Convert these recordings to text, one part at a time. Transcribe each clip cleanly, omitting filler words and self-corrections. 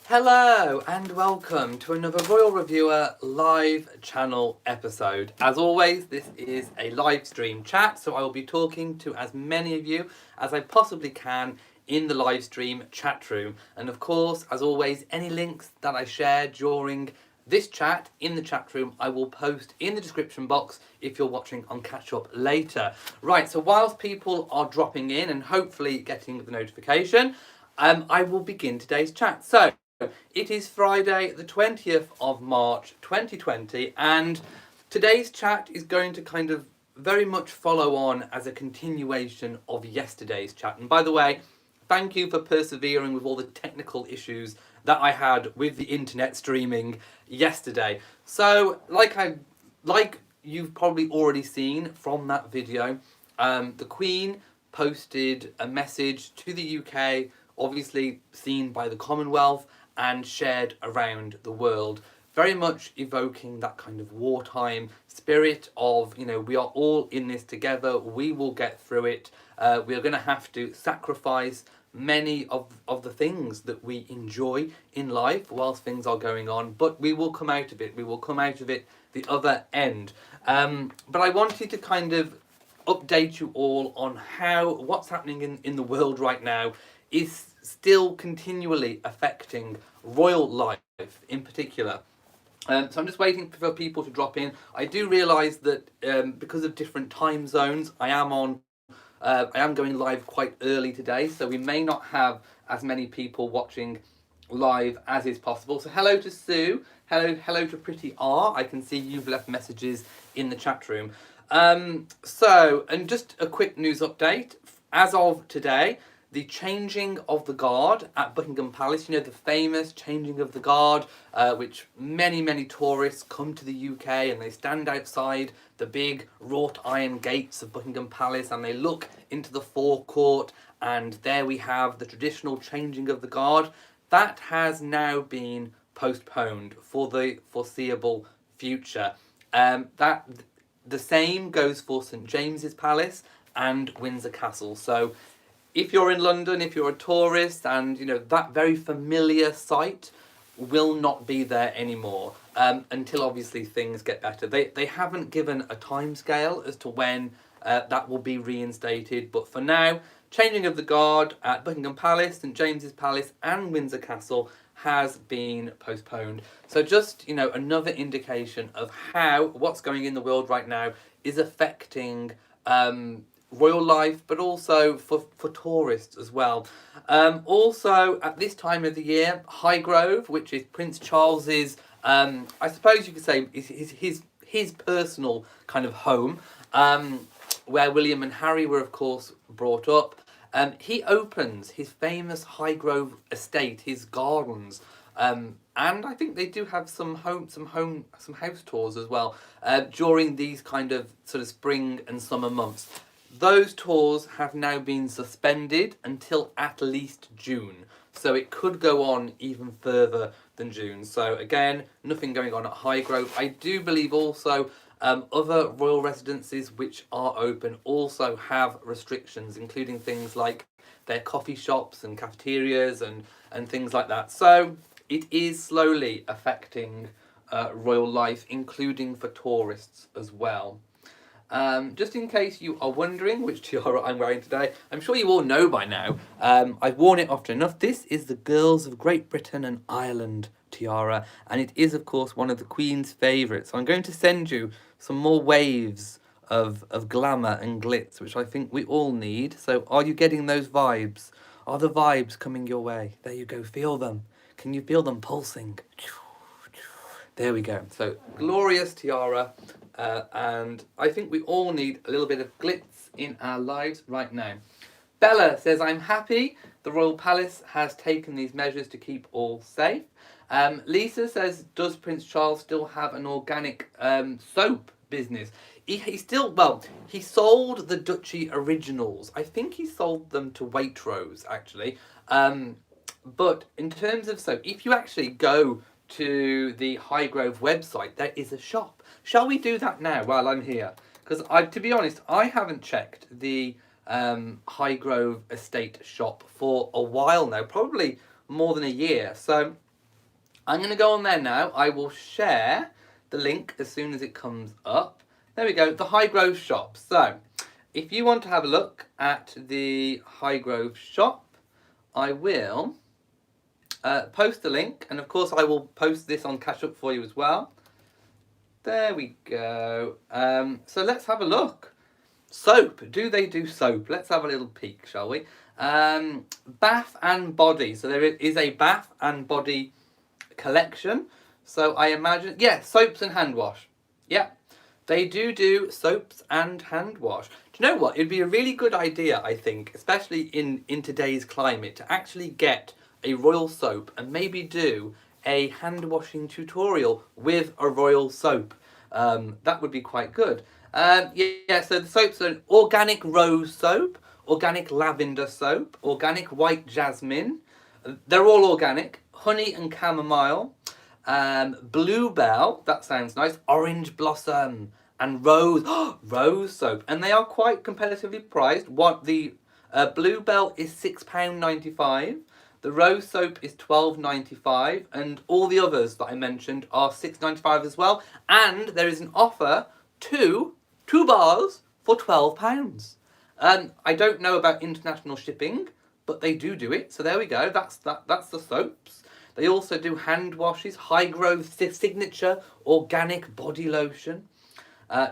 Hello and welcome to another Royal Reviewer live channel episode. As always, this is a live stream chat, so I will be talking to as many of you as I possibly can in the live stream chat room. And of course, as always, any links that I share during this chat in the chat room, I will post in the description box if you're watching on catch up later. Right, so whilst people are dropping in and hopefully getting the notification, I will begin today's chat. So, it is Friday, the 20th of March 2020, and today's chat is going to kind of very much follow on as a continuation of yesterday's chat. And by the way, thank you for persevering with all the technical issues that I had with the internet streaming yesterday. So, like you've probably already seen from that video, the Queen posted a message to the UK, obviously seen by the Commonwealth and shared around the world, very much evoking that kind of wartime spirit of, we are all in this together, we will get through it, we are going to have to sacrifice many of the things that we enjoy in life whilst things are going on, but we will come out of it, the other end. But I wanted to kind of update you all on how what's happening in the world right now is still continually affecting royal life in particular. So I'm just waiting for people to drop in. I do realise that because of different time zones, I am going live quite early today, so we may not have as many people watching live as is possible. So hello to Sue, hello to Pretty R. I can see you've left messages in the chat room. And just a quick news update. As of today, the changing of the guard at Buckingham Palace, the famous changing of the guard, which many tourists come to the UK and they stand outside the big wrought iron gates of Buckingham Palace and they look into the forecourt, and there we have the traditional changing of the guard. That has now been postponed for the foreseeable future. The same goes for St James's Palace and Windsor Castle. So if you're in London, if you're a tourist, and that very familiar site will not be there anymore until obviously things get better. They haven't given a timescale as to when that will be reinstated, but for now, changing of the guard at Buckingham Palace, St James's Palace and Windsor Castle has been postponed. So just, another indication of how what's going in the world right now is affecting royal life, but also for tourists as well. Also, at this time of the year, Highgrove, which is Prince Charles's, I suppose you could say, his personal kind of home, where William and Harry were, of course, brought up. He opens his famous Highgrove estate, his gardens, and I think they do have some house tours as well during these kind of sort of spring and summer months. Those tours have now been suspended until at least June, so it could go on even further than June. So again, nothing going on at Highgrove. I do believe also other royal residences which are open also have restrictions, including things like their coffee shops and cafeterias and things like that. So it is slowly affecting royal life, including for tourists as well. Just in case you are wondering which tiara I'm wearing today, I'm sure you all know by now. I've worn it often enough. This is the Girls of Great Britain and Ireland tiara, and it is, of course, one of the Queen's favourites. So I'm going to send you some more waves of glamour and glitz, which I think we all need. So are you getting those vibes? Are the vibes coming your way? There you go, feel them. Can you feel them pulsing? There we go. So, glorious tiara. And I think we all need a little bit of glitz in our lives right now. Bella says, I'm happy the Royal Palace has taken these measures to keep all safe. Lisa says, does Prince Charles still have an organic soap business? He sold the Duchy Originals. I think he sold them to Waitrose, actually. But in terms of soap, if you actually go to the Highgrove website, there is a shop. Shall we do that now while I'm here? Because to be honest, I haven't checked the Highgrove estate shop for a while now, probably more than a year. So I'm going to go on there now. I will share the link as soon as it comes up. There we go, the Highgrove shop. So, if you want to have a look at the Highgrove shop, I will post the link, and of course I will post this on Catch Up for you as well. There we go. So let's have a look. Soap. Do they do soap? Let's have a little peek, shall we? Bath and body. So there is a bath and body collection. So I imagine, yeah, soaps and hand wash. Yeah, they do soaps and hand wash. Do you know what? It'd be a really good idea, I think, especially in today's climate, to actually get a royal soap and maybe do a hand washing tutorial with a royal soap. That would be quite good. Yeah, so the soaps are organic rose soap, organic lavender soap, organic white jasmine. They're all organic. Honey and chamomile. Bluebell, that sounds nice. Orange blossom and rose. Rose soap. And they are quite competitively priced. What the Bluebell is £6.95. The rose soap is £12.95, and all the others that I mentioned are £6.95 as well. And there is an offer to 2 bars for £12. I don't know about international shipping, but they do it. So there we go. That's the soaps. They also do hand washes, Highgrove signature organic body lotion,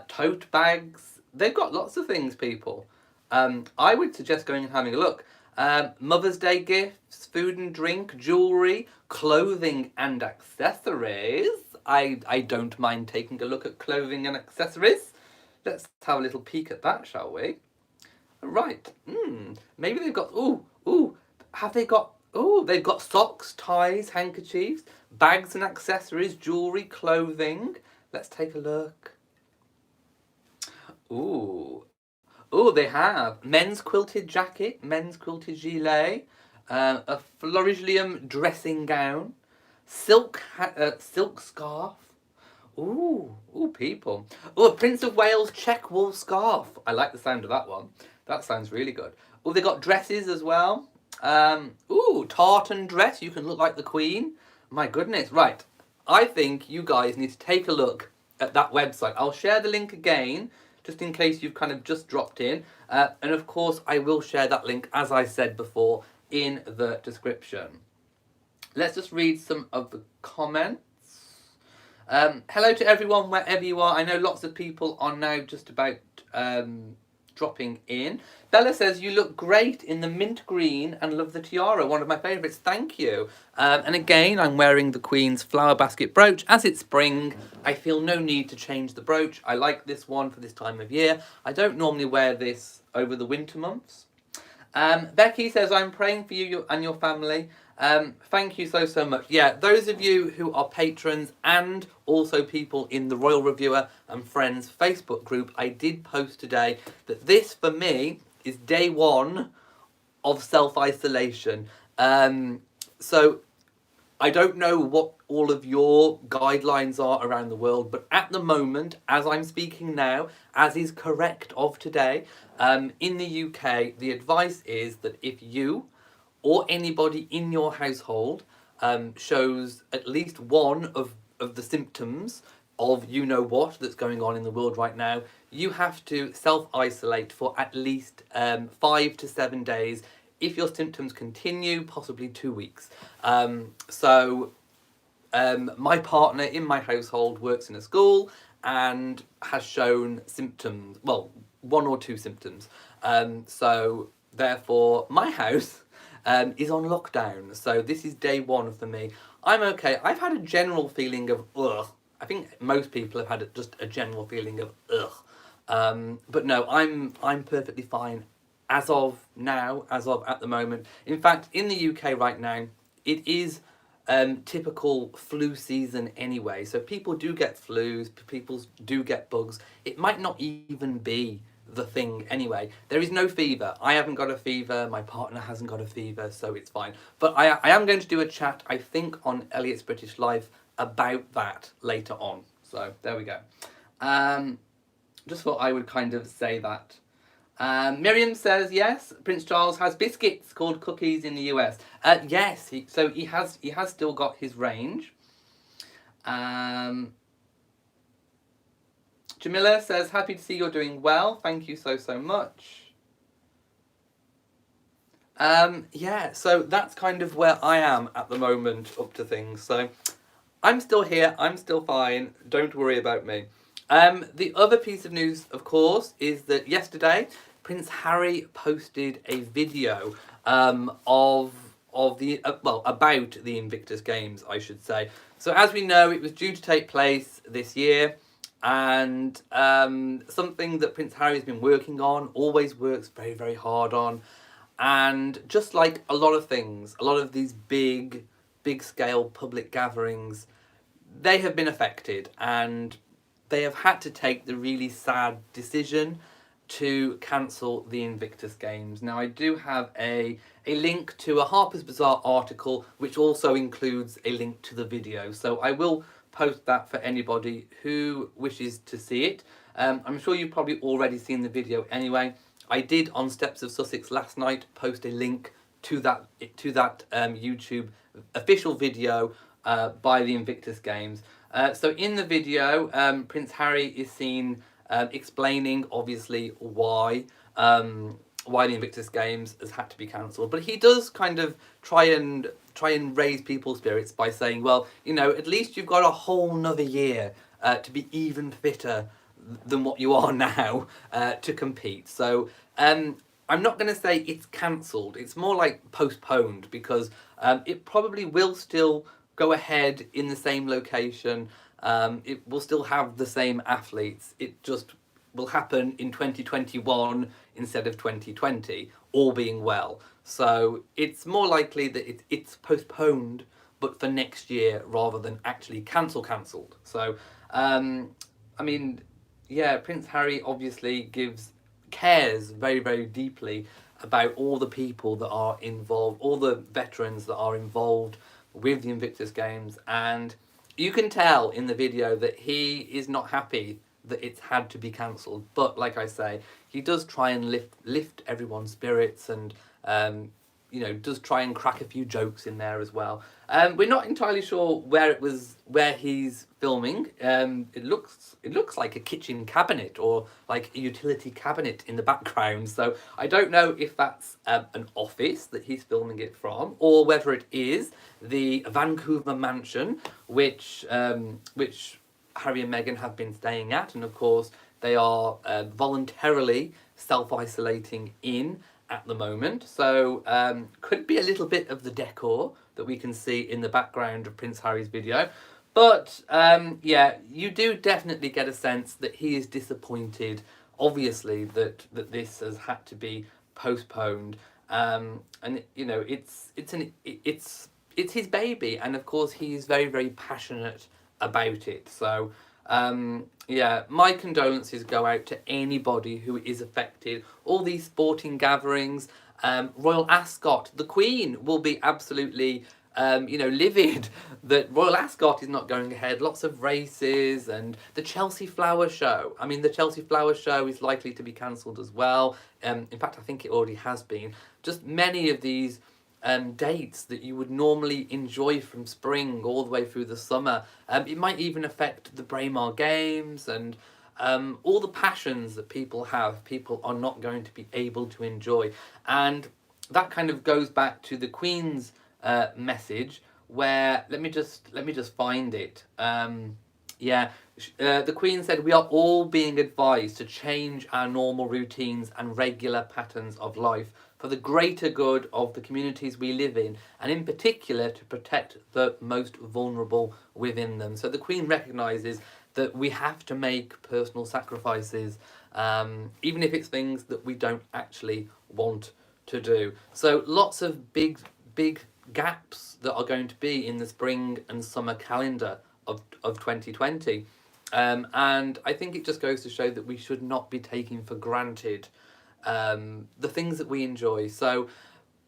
tote bags. They've got lots of things, people. I would suggest going and having a look. Mother's Day gifts, food and drink, jewellery, clothing and accessories. I don't mind taking a look at clothing and accessories. Let's have a little peek at that, shall we? Right. Maybe they've got... Have they got... they've got socks, ties, handkerchiefs, bags and accessories, jewellery, clothing. Let's take a look. They have men's quilted jacket, men's quilted gilet, a florilegium dressing gown, silk scarf. People. A Prince of Wales check wool scarf. I like the sound of that one. That sounds really good. They got dresses as well. Tartan dress. You can look like the Queen. My goodness. Right. I think you guys need to take a look at that website. I'll share the link again, just in case you've kind of just dropped in. And of course, I will share that link, as I said before, in the description. Let's just read some of the comments. Hello to everyone, wherever you are. I know lots of people are now just about dropping in. Bella says, you look great in the mint green and love the tiara, one of my favourites. Thank you. And again, I'm wearing the Queen's flower basket brooch. As it's spring, I feel no need to change the brooch. I like this one for this time of year. I don't normally wear this over the winter months. Becky says, I'm praying for you and your family. Thank you so much. Yeah, those of you who are patrons and also people in the Royal Reviewer and Friends Facebook group, I did post today that this, for me, is day one of self-isolation. So I don't know what all of your guidelines are around the world, but at the moment, as I'm speaking now, as is correct of today, in the UK, the advice is that if you or anybody in your household shows at least one of the symptoms of you-know-what that's going on in the world right now, you have to self-isolate for at least 5 to 7 days. If your symptoms continue, possibly 2 weeks. My partner in my household works in a school and has shown symptoms, well, 1 or 2 symptoms. So therefore, my house is on lockdown. So this is day one for me. I'm okay. I've had a general feeling of ugh. I think most people have had just a general feeling of ugh. But no, I'm perfectly fine as of now, as of at the moment. In fact, in the UK right now, it is typical flu season anyway. So people do get flus, people do get bugs. It might not even be the thing anyway. There is no fever. I haven't got a fever. My partner hasn't got a fever, so it's fine. But I am going to do a chat, I think, on Elliot's British Life about that later on. So there we go. Just thought I would kind of say that. Miriam says, yes, Prince Charles has biscuits called cookies in the US. Yes, he has still got his range. Jamila says, happy to see you're doing well. Thank you so much. Yeah, so that's kind of where I am at the moment up to things. So I'm still here, I'm still fine, don't worry about me. The other piece of news, of course, is that yesterday Prince Harry posted a video of the about the Invictus Games, I should say. So as we know, it was due to take place this year, and something that Prince Harry has been working on, always works very hard on, and just like a lot of things, a lot of these big scale public gatherings, they have been affected, and they have had to take the really sad decision to cancel the Invictus Games. Now, I do have a link to a Harper's Bazaar article, which also includes a link to the video. So I will post that for anybody who wishes to see it. I'm sure you've probably already seen the video anyway. I did, on Steps of Sussex last night, post a link to that YouTube official video by the Invictus Games. So in the video, Prince Harry is seen explaining, obviously, why the Invictus Games has had to be cancelled. But he does kind of try and raise people's spirits by saying, well, you know, at least you've got a whole nother year to be even fitter than what you are now to compete. So I'm not going to say it's cancelled. It's more like postponed, because it probably will still go ahead in the same location. It will still have the same athletes. It just will happen in 2021 instead of 2020, all being well. So it's more likely that it's postponed, but for next year rather than actually cancelled. So, I mean, yeah, Prince Harry obviously cares very deeply about all the people that are involved, all the veterans that are involved with the Invictus Games, and you can tell in the video that he is not happy that it's had to be cancelled. But like I say, he does try and lift everyone's spirits, and you know, does try and crack a few jokes in there as well. We're not entirely sure where he's filming. It looks like a kitchen cabinet or like a utility cabinet in the background. So I don't know if that's an office that he's filming it from, or whether it is the Vancouver mansion, which Harry and Meghan have been staying at, and of course they are voluntarily self-isolating in at the moment. So could be a little bit of the decor that we can see in the background of Prince Harry's video. But yeah, you do definitely get a sense that he is disappointed, obviously, that this has had to be postponed. And you know, it's his baby, and of course he's very passionate about it. So yeah, my condolences go out to anybody who is affected. All these sporting gatherings, Royal Ascot, the Queen will be absolutely you know, livid that Royal Ascot is not going ahead. Lots of races, and the Chelsea Flower Show. I mean, the Chelsea Flower Show is likely to be cancelled as well. In fact, I think it already has been. Just many of these dates that you would normally enjoy from spring all the way through the summer. It might even affect the Braemar Games, and all the passions that people have, people are not going to be able to enjoy. And that kind of goes back to the Queen's message, where let me just find it. Yeah, the Queen said, "We are all being advised to change our normal routines and regular patterns of life for the greater good of the communities we live in, and in particular to protect the most vulnerable within them." So the Queen recognises that we have to make personal sacrifices, even if it's things that we don't actually want to do. So lots of big gaps that are going to be in the spring and summer calendar of 2020. And I think it just goes to show that we should not be taking for granted the things that we enjoy. So,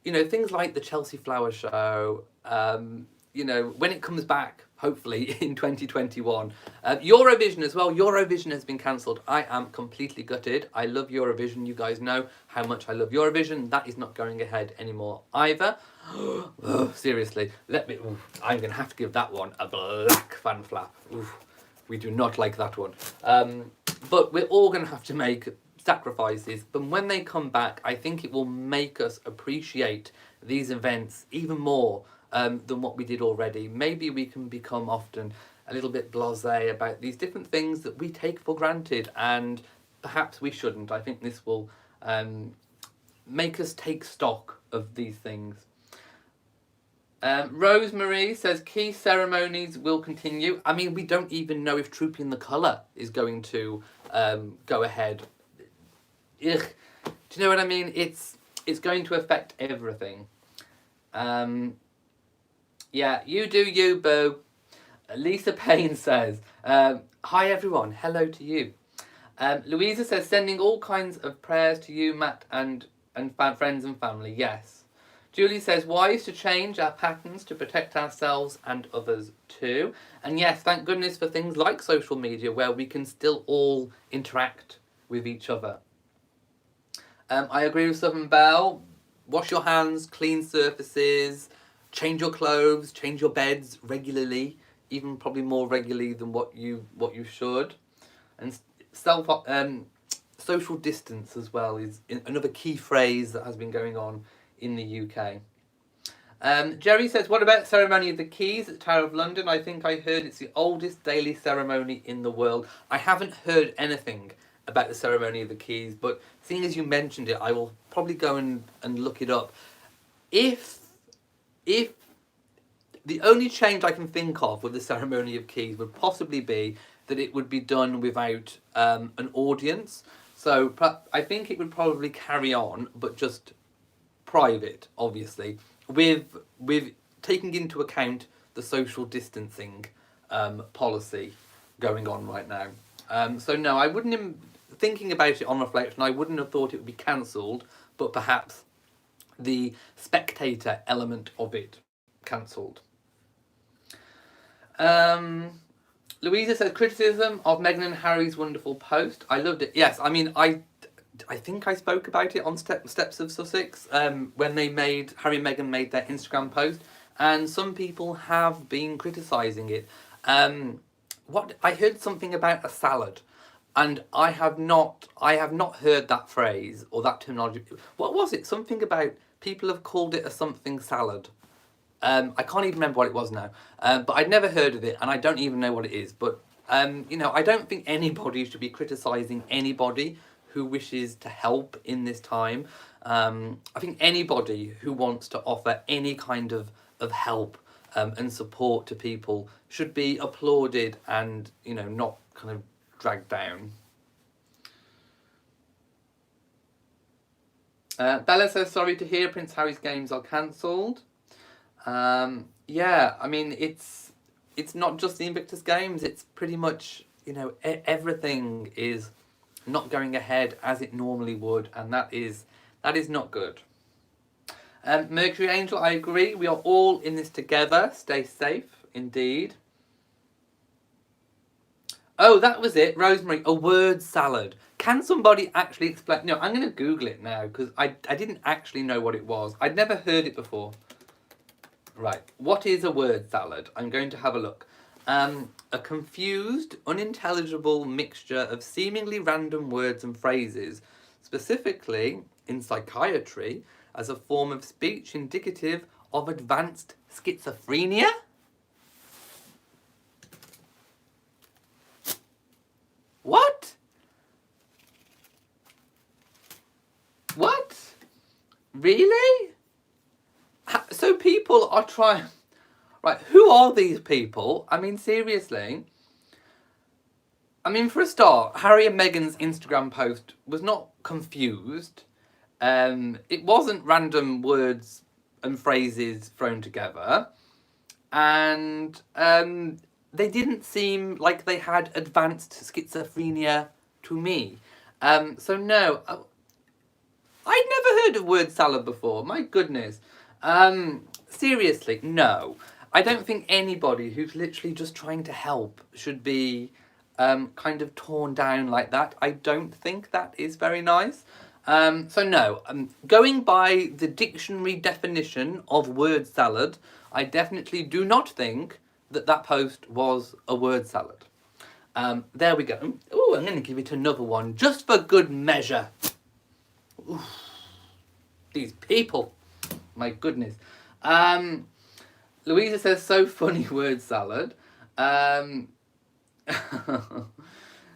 you know, things like the Chelsea Flower Show, you know, when it comes back, hopefully in 2021. Eurovision as well. Eurovision has been cancelled. I am completely gutted. I love Eurovision. You guys know how much I love Eurovision. That is not going ahead anymore either. Oh, seriously, I'm going to have to give that one a black fan flap. We do not like that one. But we're all going to have to make sacrifices. But when they come back, I think it will make us appreciate these events even more than what we did already. Maybe we can become often a little bit blasé about these different things that we take for granted, and perhaps we shouldn't. I think this will make us take stock of these things. Rosemary says key ceremonies will continue. I mean, we don't even know if Trooping the Colour is going to go ahead. Ugh. Do you know what I mean? It's going to affect everything. Yeah, you do you, boo. Lisa Payne says, hi everyone, hello to you. Louisa says, sending all kinds of prayers to you, Matt, and friends and family. Yes. Julie says, wise to change our patterns to protect ourselves and others too. And yes, thank goodness for things like social media where we can still all interact with each other. I agree with Southern Belle. Wash your hands, clean surfaces, change your clothes, change your beds regularly, even probably more regularly than what you should. And social distance as well is another key phrase that has been going on in the UK. Jerry says, what about Ceremony of the Keys at Tower of London? I think I heard it's the oldest daily ceremony in the world. I haven't heard anything about the Ceremony of the Keys, but seeing as you mentioned it, I will probably go and look it up. If the only change I can think of with the Ceremony of Keys would possibly be that it would be done without an audience. So I think it would probably carry on, but just private, obviously, with taking into account the social distancing policy going on right now. So no, I wouldn't. Thinking about it on reflection, I wouldn't have thought it would be cancelled, but perhaps the spectator element of it cancelled. Louisa says, criticism of Meghan and Harry's wonderful post. I loved it. Yes, I mean, I think I spoke about it on Steps of Sussex when Harry and Meghan made their Instagram post, and some people have been criticising it. I heard something about a salad, and I have not heard that phrase or that terminology. What was it? Something about people have called it a something salad. I can't even remember what it was now, but I'd never heard of it, and I don't even know what it is. But you know, I don't think anybody should be criticising anybody who wishes to help in this time. I think anybody who wants to offer any kind of help and support to people should be applauded and, you know, not kind of dragged down. Bella says, sorry to hear Prince Harry's games are cancelled. Yeah, I mean, it's not just the Invictus Games, it's pretty much, you know, everything is not going ahead as it normally would, and that is not good. Mercury Angel, I agree, we are all in this together. Stay safe, indeed. Oh, that was it, Rosemary, a word salad. Can somebody actually explain? No, I'm going to Google it now, because I didn't actually know what it was. I'd never heard it before. Right, what is a word salad? I'm going to have a look. A confused, unintelligible mixture of seemingly random words and phrases, specifically in psychiatry, as a form of speech indicative of advanced schizophrenia? What? What? Really? So people are trying... Right, who are these people? I mean, seriously. I mean, for a start, Harry and Meghan's Instagram post was not confused. It wasn't random words and phrases thrown together. And they didn't seem like they had advanced schizophrenia to me. So no, I'd never heard of word salad before. My goodness. Seriously, no. I don't think anybody who's literally just trying to help should be kind of torn down like that. I don't think that is very nice. So no, going by the dictionary definition of word salad, I definitely do not think that that post was a word salad. There we go. Oh, I'm going to give it another one just for good measure. Oof. These people, my goodness. Louisa says, so funny word salad.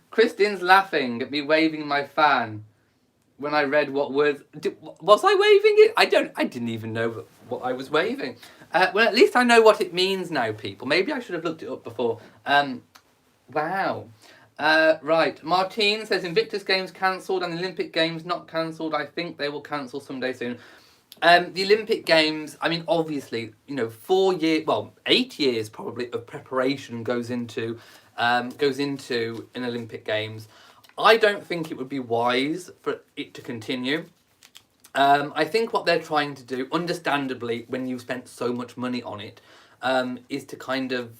Christine's laughing at me waving my fan when I read what words... Was I waving it? I didn't even know what I was waving. Well, at least I know what it means now, people. Maybe I should have looked it up before. Wow. Right. Martine says, Invictus Games cancelled and the Olympic Games not cancelled. I think they will cancel someday soon. The Olympic Games, I mean, obviously, 8 years probably of preparation goes into an Olympic Games. I don't think it would be wise for it to continue. I think what they're trying to do, understandably, when you've spent so much money on it, is to kind of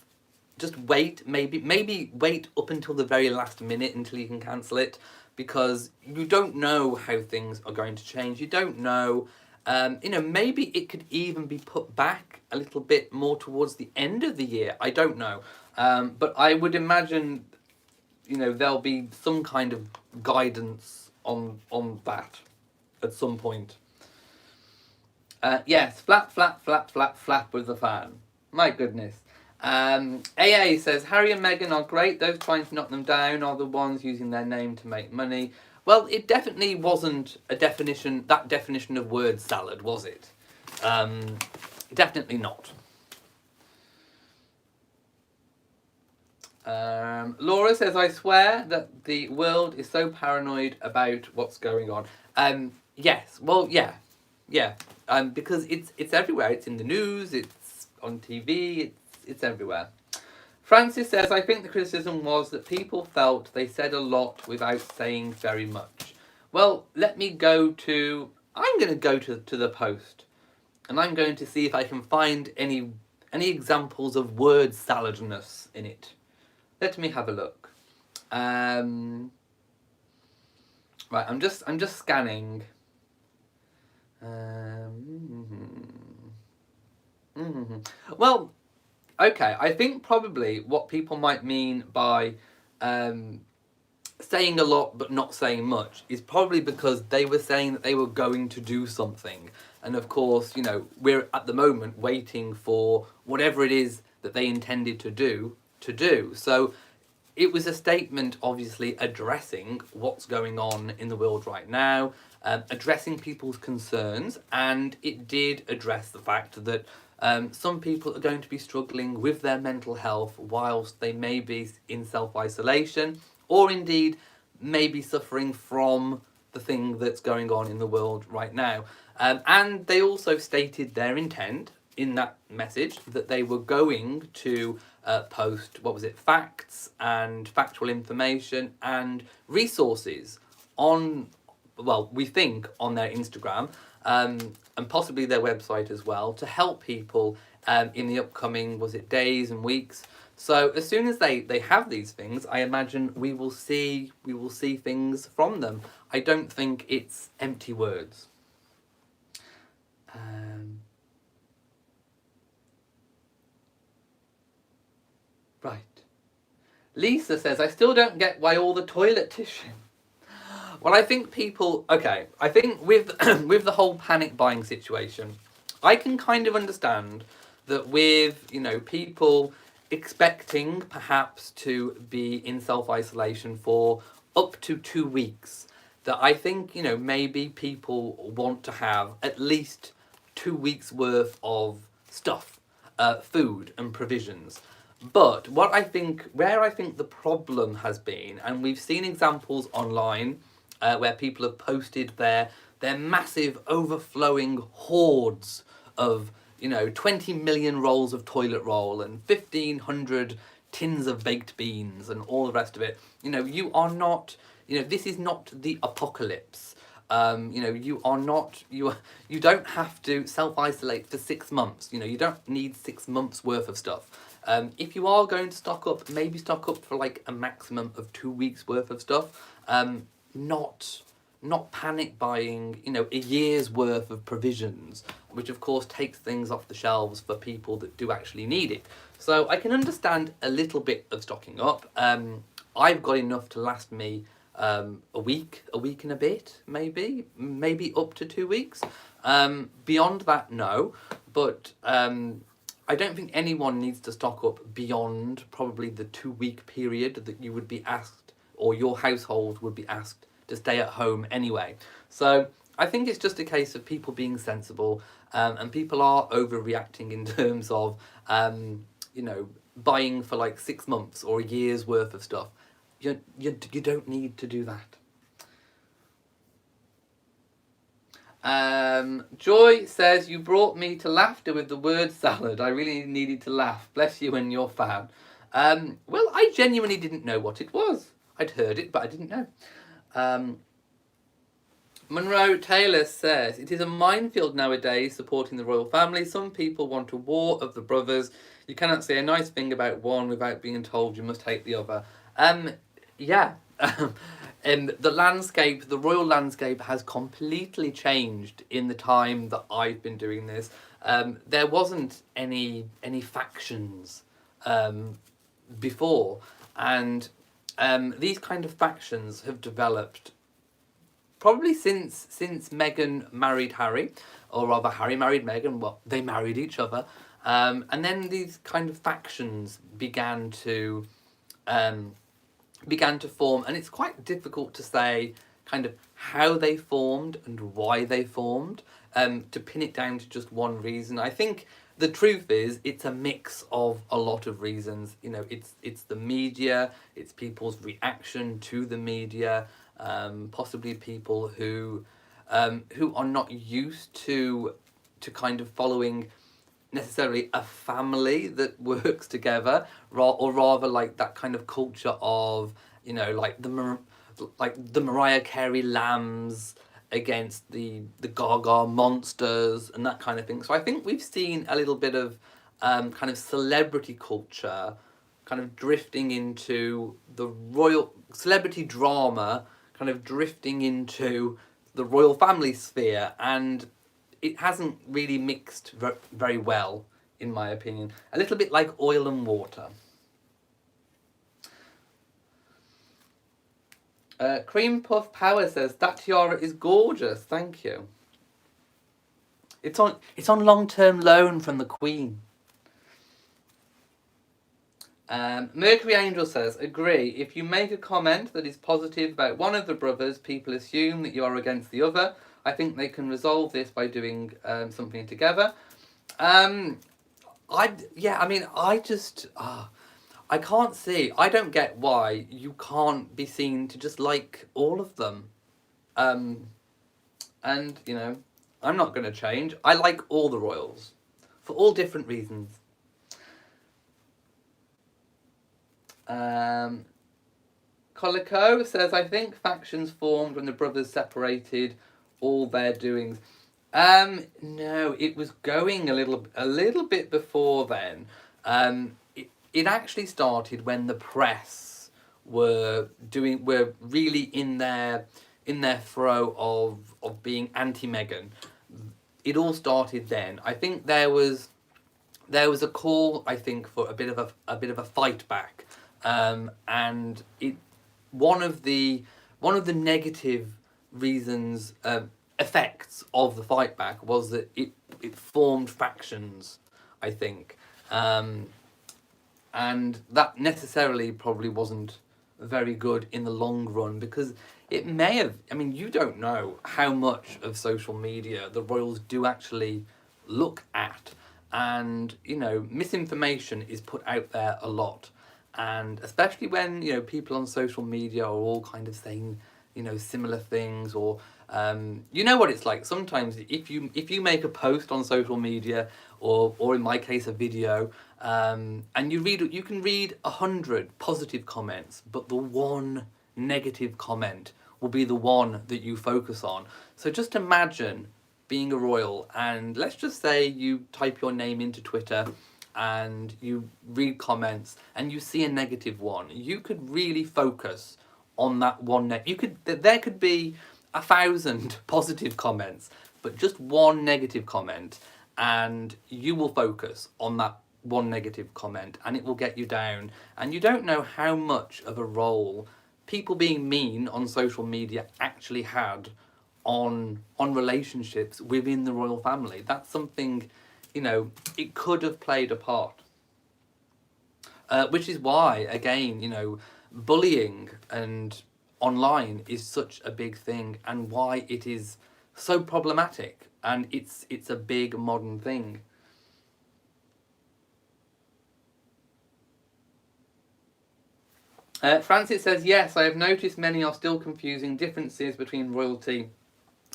just wait, maybe wait up until the very last minute until you can cancel it, because you don't know how things are going to change. You don't know, maybe it could even be put back a little bit more towards the end of the year. I don't know. But I would imagine, there'll be some kind of guidance on that at some point. Yes, flap, flap, flap, flap, flap with the fan. My goodness. AA says, Harry and Meghan are great. Those trying to knock them down are the ones using their name to make money. Well, it definitely wasn't that definition of word salad, was it? Definitely not. Laura says, I swear that the world is so paranoid about what's going on. Yes, well, yeah. Because it's everywhere. It's in the news, it's on TV, it's everywhere. Francis says, I think the criticism was that people felt they said a lot without saying very much. Well, I'm going to go to the post, and I'm going to see if I can find any examples of word saladness in it. Let me have a look. Right, I'm just scanning. Well, okay, I think probably what people might mean by saying a lot but not saying much is probably because they were saying that they were going to do something. And of course, we're at the moment waiting for whatever it is that they intended to do. So it was a statement, obviously, addressing what's going on in the world right now, addressing people's concerns, and it did address the fact that some people are going to be struggling with their mental health whilst they may be in self-isolation, or indeed may be suffering from the thing that's going on in the world right now. And they also stated their intent in that message that they were going to post, facts and factual information and resources on, we think on their Instagram, and possibly their website as well, to help people in the upcoming, days and weeks. So as soon as they have these things, I imagine we will see things from them. I don't think it's empty words. Right. Lisa says, I still don't get why all the toilet tissue. Well, I think I think with with the whole panic buying situation, I can kind of understand that with, people expecting perhaps to be in self-isolation for up to 2 weeks, that I think, maybe people want to have at least 2 weeks worth of stuff, food and provisions. But where I think the problem has been, and we've seen examples online where people have posted their massive overflowing hordes of 20 million rolls of toilet roll and 1,500 tins of baked beans and all the rest of it. You are not, this is not the apocalypse. You know, you don't have to self-isolate for 6 months. You know, you don't need 6 months worth of stuff. If you are going to stock up, maybe stock up for like a maximum of 2 weeks worth of stuff. Not panic buying, you know, a year's worth of provisions, which of course takes things off the shelves for people that do actually need it. So I can understand a little bit of stocking up. I've got enough to last me a week and a bit, maybe up to 2 weeks. Beyond that, no. But I don't think anyone needs to stock up beyond probably the 2 week period that you would be asked, or your household would be asked to stay at home anyway. So I think it's just a case of people being sensible, and people are overreacting in terms of, you know, buying for like 6 months or a year's worth of stuff. You don't need to do that. Joy says, you brought me to laughter with the word salad. I really needed to laugh. Bless you and your fan. Well, I genuinely didn't know what it was. I'd heard it, but I didn't know. Monroe Taylor says, it is a minefield nowadays supporting the royal family. Some people want a war of the brothers. You cannot say a nice thing about one without being told you must hate the other. Yeah. And the royal landscape has completely changed in the time that I've been doing this. There wasn't any factions before, and these kind of factions have developed probably since Meghan married Harry, or rather Harry married Meghan. Well, they married each other, and then these kind of factions began to form, and it's quite difficult to say kind of how they formed and why they formed, to pin it down to just one reason. I think the truth is it's a mix of a lot of reasons. You know, it's the media, it's people's reaction to the media, possibly people who are not used to kind of following necessarily a family that works together, or rather like that kind of culture of, you know, like the Mariah Carey lambs against the Gaga monsters and that kind of thing. So I think we've seen a little bit of kind of celebrity culture kind of drifting into the royal celebrity drama, kind of drifting into the royal family sphere, and it hasn't really mixed very well, in my opinion. A little bit like oil and water. Cream Puff Power says, that tiara is gorgeous, thank you. It's on long-term loan from the Queen. Mercury Angel says, agree. If you make a comment that is positive about one of the brothers, people assume that you are against the other. I think they can resolve this by doing something together. I can't see. I don't get why you can't be seen to just like all of them. And, you know, I'm not going to change. I like all the royals for all different reasons. Colico says, I think factions formed when the brothers separated all their doings. No, it was going a little bit before then. It actually started when the press were really in their throw of being anti-Meghan. It all started then. I think there was a call, I think, for a bit of a fight back, and one of the negative reasons, effects of the fight back was that it formed factions, I think, and that necessarily probably wasn't very good in the long run, because it may have, I mean, you don't know how much of social media the royals do actually look at, and, you know, misinformation is put out there a lot, and especially when, you know, people on social media are all kind of saying, you know, similar things, or you know what it's like sometimes if you make a post on social media, or in my case a video, and you can read 100 positive comments, but the one negative comment will be the one that you focus on. So just imagine being a royal, and let's just say you type your name into Twitter and you read comments and you see a negative one. You could really focus on that one there could be 1,000 positive comments, but just one negative comment, and you will focus on that one negative comment and it will get you down. And you don't know how much of a role people being mean on social media actually had on relationships within the royal family. That's something, it could have played a part. Which is why, again, bullying and online is such a big thing, and why it is so problematic, and it's a big modern thing. Francis says, yes, I have noticed many are still confusing differences between royalty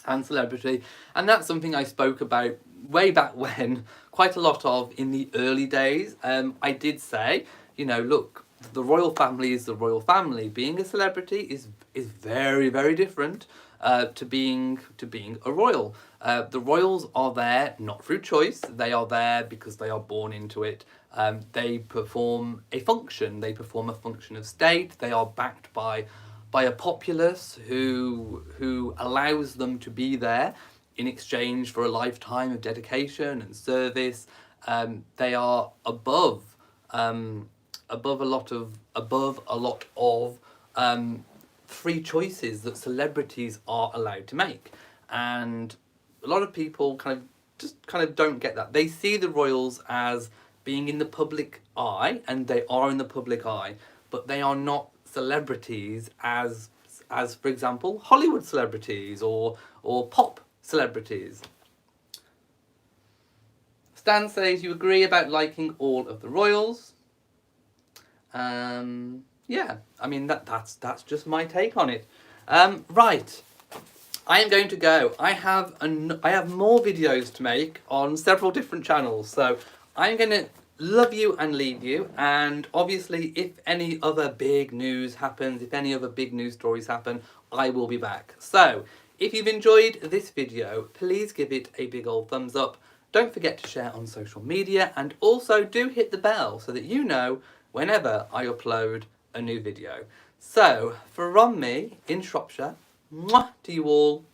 and celebrity, and that's something I spoke about way back when, quite a lot of in the early days. I did say, look, the royal family is the royal family. Being a celebrity is very, very different to being a royal. The royals are there not through choice. They are there because they are born into it. They perform a function. They perform a function of state. They are backed by a populace who allows them to be there in exchange for a lifetime of dedication and service. They are above a lot of free choices that celebrities are allowed to make, and a lot of people kind of don't get that. They see the royals as being in the public eye, and they are in the public eye, but they are not celebrities as for example Hollywood celebrities or pop celebrities. Stan says you agree about liking all of the royals. Yeah, I mean that's just my take on it. Right, I am going to go. I have more videos to make on several different channels, so I'm going to love you and leave you. And obviously, if any other big news happens, if any other big news stories happen, I will be back. So if you've enjoyed this video, please give it a big old thumbs up. Don't forget to share on social media, and also do hit the bell so that you know whenever I upload a new video. So from me in Shropshire, mwah to you all.